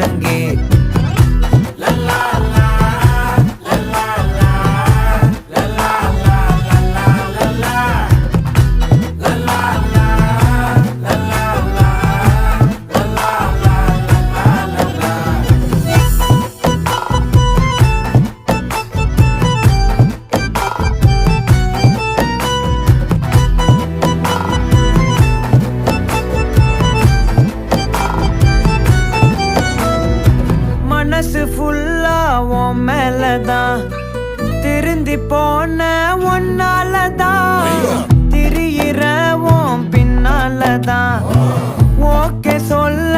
முழங்கே மனசு ஃபுல்லா உன் மேலதான் திருந்தி போன ஒன்னாலதான் திரியிற உன் பின்னாலதான் ஓகே சொல்ல